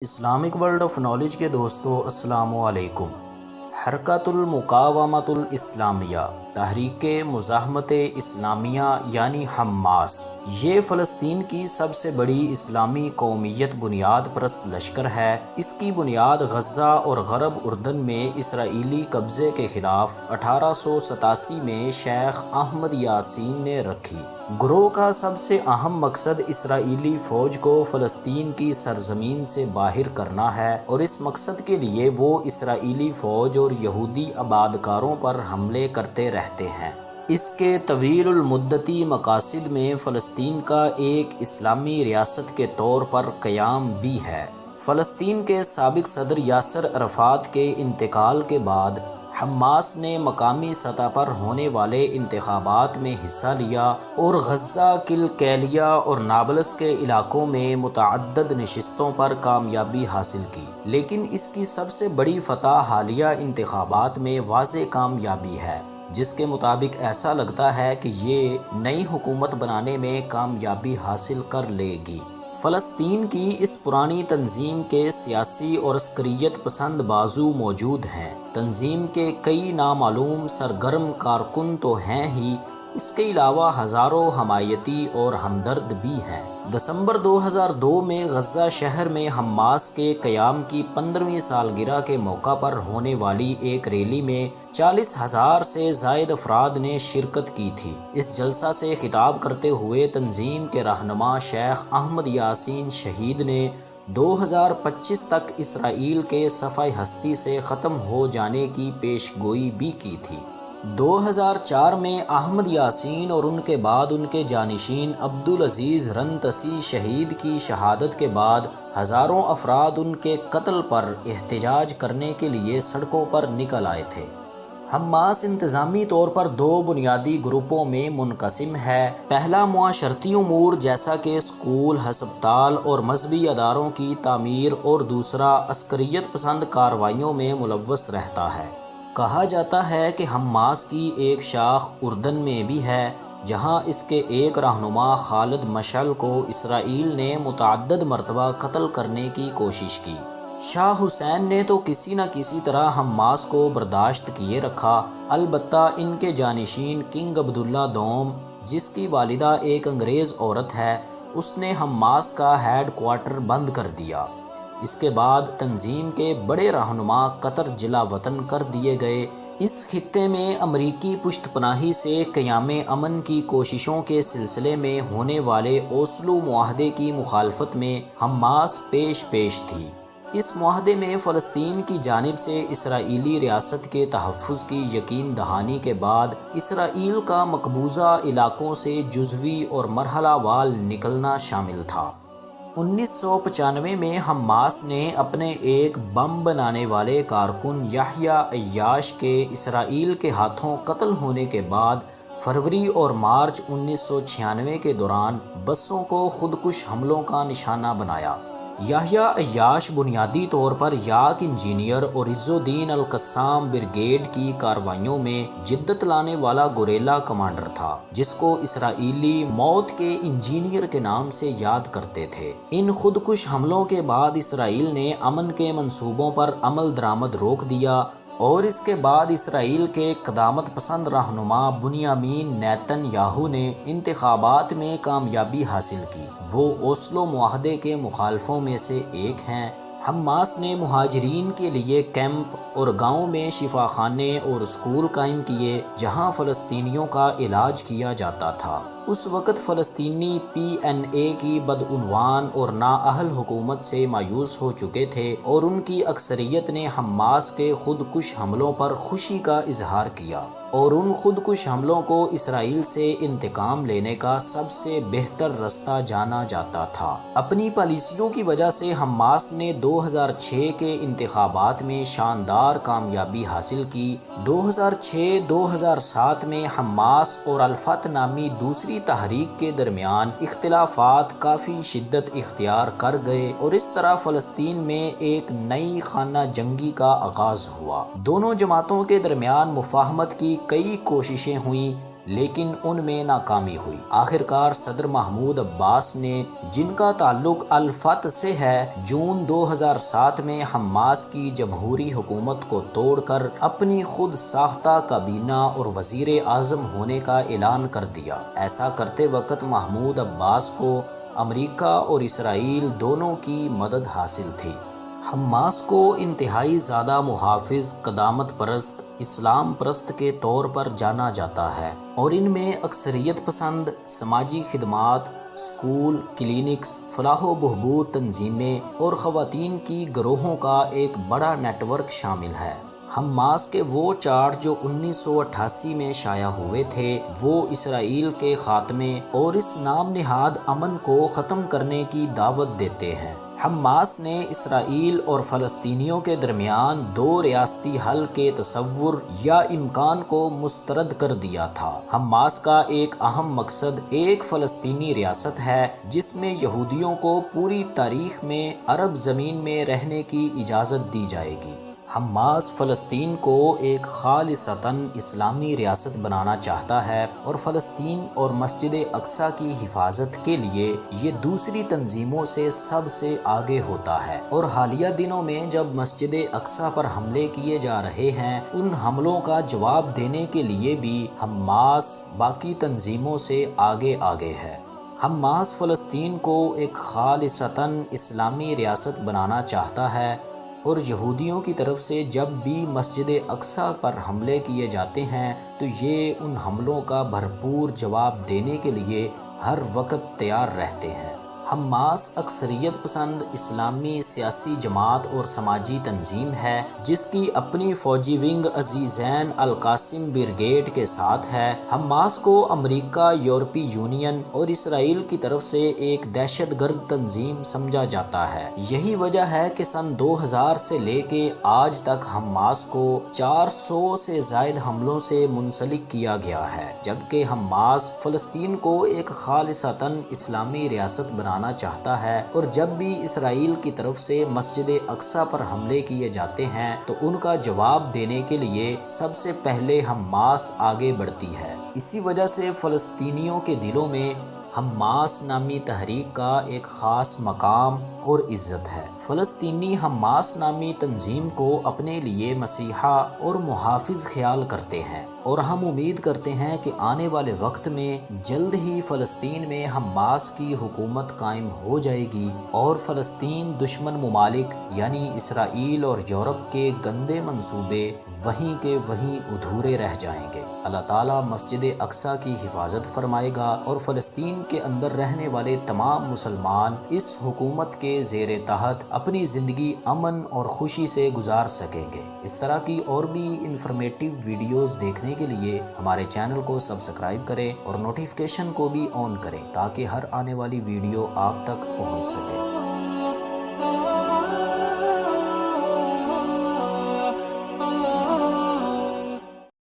Islamic world of knowledge کے دوستو السلام علیکم۔ حرکت المقاومۃ الاسلامیہ، تحریک مزاحمت اسلامیہ یعنی حماس، یہ فلسطین کی سب سے بڑی اسلامی قومیت بنیاد پرست لشکر ہے۔ اس کی بنیاد غزہ اور غرب اردن میں اسرائیلی قبضے کے خلاف 1887 میں شیخ احمد یاسین نے رکھی۔ گروہ کا سب سے اہم مقصد اسرائیلی فوج کو فلسطین کی سرزمین سے باہر کرنا ہے، اور اس مقصد کے لیے وہ اسرائیلی فوج اور یہودی آبادکاروں پر حملے کرتے رہتے ہیں۔ اس کے طویل المدتی مقاصد میں فلسطین کا ایک اسلامی ریاست کے طور پر قیام بھی ہے۔ فلسطین کے سابق صدر یاسر عرفات کے انتقال کے بعد حماس نے مقامی سطح پر ہونے والے انتخابات میں حصہ لیا اور غزہ، کلکیلیا اور نابلس کے علاقوں میں متعدد نشستوں پر کامیابی حاصل کی، لیکن اس کی سب سے بڑی فتح حالیہ انتخابات میں واضح کامیابی ہے، جس کے مطابق ایسا لگتا ہے کہ یہ نئی حکومت بنانے میں کامیابی حاصل کر لے گی۔ فلسطین کی اس پرانی تنظیم کے سیاسی اور عسکریت پسند بازو موجود ہیں۔ تنظیم کے کئی نامعلوم سرگرم کارکن تو ہیں ہی، اس کے علاوہ ہزاروں حمایتی اور ہمدرد بھی ہیں۔ دسمبر 2002 میں غزہ شہر میں حماس کے قیام کی 15ویں سالگرہ کے موقع پر ہونے والی ایک ریلی میں 40,000 سے زائد افراد نے شرکت کی تھی۔ اس جلسہ سے خطاب کرتے ہوئے تنظیم کے رہنما شیخ احمد یاسین شہید نے 2025 تک اسرائیل کے صفحہ ہستی سے ختم ہو جانے کی پیش گوئی بھی کی تھی۔ 2004 میں احمد یاسین اور ان کے بعد ان کے جانشین عبدالعزیز رنتسی شہید کی شہادت کے بعد ہزاروں افراد ان کے قتل پر احتجاج کرنے کے لیے سڑکوں پر نکل آئے تھے۔ حماس انتظامی طور پر دو بنیادی گروپوں میں منقسم ہے۔ پہلا معاشرتی امور جیسا کہ اسکول، ہسپتال اور مذہبی اداروں کی تعمیر، اور دوسرا عسکریت پسند کارروائیوں میں ملوث رہتا ہے۔ کہا جاتا ہے کہ حماس کی ایک شاخ اردن میں بھی ہے، جہاں اس کے ایک رہنما خالد مشعل کو اسرائیل نے متعدد مرتبہ قتل کرنے کی کوشش کی۔ شاہ حسین نے تو کسی نہ کسی طرح حماس کو برداشت کیے رکھا، البتہ ان کے جانشین کنگ عبداللہ دوم، جس کی والدہ ایک انگریز عورت ہے، اس نے حماس کا ہیڈ کوارٹر بند کر دیا۔ اس کے بعد تنظیم کے بڑے رہنما قطر جلا وطن کر دیے گئے۔ اس خطے میں امریکی پشت پناہی سے قیام امن کی کوششوں کے سلسلے میں ہونے والے اوسلو معاہدے کی مخالفت میں حماس پیش تھی۔ اس معاہدے میں فلسطین کی جانب سے اسرائیلی ریاست کے تحفظ کی یقین دہانی کے بعد اسرائیل کا مقبوضہ علاقوں سے جزوی اور مرحلہ وار نکلنا شامل تھا۔ 1995 میں حماس نے اپنے ایک بم بنانے والے کارکن یحییٰ عیاش کے اسرائیل کے ہاتھوں قتل ہونے کے بعد فروری اور مارچ 1996 کے دوران بسوں کو خودکش حملوں کا نشانہ بنایا۔ یحییٰ عیاش بنیادی طور پر یاک انجینئر اور عز الدین القسام بریگیڈ کی کارروائیوں میں جدت لانے والا گوریلا کمانڈر تھا، جس کو اسرائیلی موت کے انجینئر کے نام سے یاد کرتے تھے۔ ان خودکش حملوں کے بعد اسرائیل نے امن کے منصوبوں پر عمل درآمد روک دیا، اور اس کے بعد اسرائیل کے قدامت پسند رہنما بنیامین نیتن یاہو نے انتخابات میں کامیابی حاصل کی۔ وہ اوسلو معاہدے کے مخالفوں میں سے ایک ہیں۔ حماس نے مہاجرین کے لیے کیمپ اور گاؤں میں شفا خانے اور اسکول قائم کیے، جہاں فلسطینیوں کا علاج کیا جاتا تھا۔ اس وقت فلسطینی PNA کی بدعنوان اور نااہل حکومت سے مایوس ہو چکے تھے، اور ان کی اکثریت نے حماس کے خودکش حملوں پر خوشی کا اظہار کیا، اور ان خودکش حملوں کو اسرائیل سے انتقام لینے کا سب سے بہتر رستہ جانا جاتا تھا۔ اپنی پالیسیوں کی وجہ سے حماس نے 2006 کے انتخابات میں شاندار کامیابی حاصل کی۔ 2006-2007 میں حماس اور الفتح نامی دوسری تحریک کے درمیان اختلافات کافی شدت اختیار کر گئے، اور اس طرح فلسطین میں ایک نئی خانہ جنگی کا آغاز ہوا۔ دونوں جماعتوں کے درمیان مفاہمت کی کئی کوششیں ہوئیں، لیکن ان میں ناکامی ہوئی۔ آخرکار صدر محمود عباس نے، جن کا تعلق الفتح سے ہے، جون 2007 میں حماس کی جمہوری حکومت کو توڑ کر اپنی خود ساختہ کابینہ اور وزیر اعظم ہونے کا اعلان کر دیا۔ ایسا کرتے وقت محمود عباس کو امریکہ اور اسرائیل دونوں کی مدد حاصل تھی۔ حماس کو انتہائی زیادہ محافظ، قدامت پرست، اسلام پرست کے طور پر جانا جاتا ہے، اور ان میں اکثریت پسند، سماجی خدمات، اسکول، کلینکس، فلاح و بہبود تنظیمیں اور خواتین کی گروہوں کا ایک بڑا نیٹ ورک شامل ہے۔ حماس کے وہ چارٹ جو 1988 میں شائع ہوئے تھے، وہ اسرائیل کے خاتمے اور اس نام نہاد امن کو ختم کرنے کی دعوت دیتے ہیں۔ حماس نے اسرائیل اور فلسطینیوں کے درمیان دو ریاستی حل کے تصور یا امکان کو مسترد کر دیا تھا۔ حماس کا ایک اہم مقصد ایک فلسطینی ریاست ہے جس میں یہودیوں کو پوری تاریخ میں عرب زمین میں رہنے کی اجازت دی جائے گی۔ حماس فلسطین کو ایک خالصتاً اسلامی ریاست بنانا چاہتا ہے اور فلسطین اور مسجد اقصیٰ کی حفاظت کے لیے یہ دوسری تنظیموں سے سب سے آگے ہوتا ہے، اور حالیہ دنوں میں جب مسجد اقصیٰ پر حملے کیے جا رہے ہیں، ان حملوں کا جواب دینے کے لیے بھی حماس باقی تنظیموں سے آگے ہے۔ حماس فلسطین کو ایک خالصتاً اسلامی ریاست بنانا چاہتا ہے، اور یہودیوں کی طرف سے جب بھی مسجد اقصیٰ پر حملے کیے جاتے ہیں تو یہ ان حملوں کا بھرپور جواب دینے کے لیے ہر وقت تیار رہتے ہیں۔ حماس اکثریت پسند اسلامی سیاسی جماعت اور سماجی تنظیم ہے جس کی اپنی فوجی ونگ عزیزین القاسم بریگیڈ کے ساتھ ہے۔ حماس کو امریکہ، یورپی یونین اور اسرائیل کی طرف سے ایک دہشت گرد تنظیم سمجھا جاتا ہے۔ یہی وجہ ہے کہ سن 2000 سے لے کے آج تک حماس کو 400 سے زائد حملوں سے منسلک کیا گیا ہے، جبکہ حماس فلسطین کو ایک خالصتاً اسلامی ریاست بنانا چاہتا ہے، اور جب بھی اسرائیل کی طرف سے مسجد اقصیٰ پر حملے کیے جاتے ہیں تو ان کا جواب دینے کے لیے سب سے پہلے حماس آگے بڑھتی ہے۔ اسی وجہ سے فلسطینیوں کے دلوں میں حماس نامی تحریک کا ایک خاص مقام اور عزت ہے۔ فلسطینی حماس نامی تنظیم کو اپنے لیے مسیحا اور محافظ خیال کرتے ہیں، اور ہم امید کرتے ہیں کہ آنے والے وقت میں جلد ہی فلسطین میں حماس کی حکومت قائم ہو جائے گی، اور فلسطین دشمن ممالک یعنی اسرائیل اور یورپ کے گندے منصوبے وہیں کے وہیں ادھورے رہ جائیں گے۔ اللہ تعالیٰ مسجد اقصیٰ کی حفاظت فرمائے گا، اور فلسطین کے اندر رہنے والے تمام مسلمان اس حکومت کے زیر تحت اپنی زندگی امن اور خوشی سے گزار سکیں گے۔ اس طرح کی اور بھی انفارمیٹیو ویڈیوز دیکھنے کے لیے ہمارے چینل کو سبسکرائب کریں اور نوٹیفیکیشن کو بھی آن کریں تاکہ ہر آنے والی ویڈیو آپ تک پہنچ سکے۔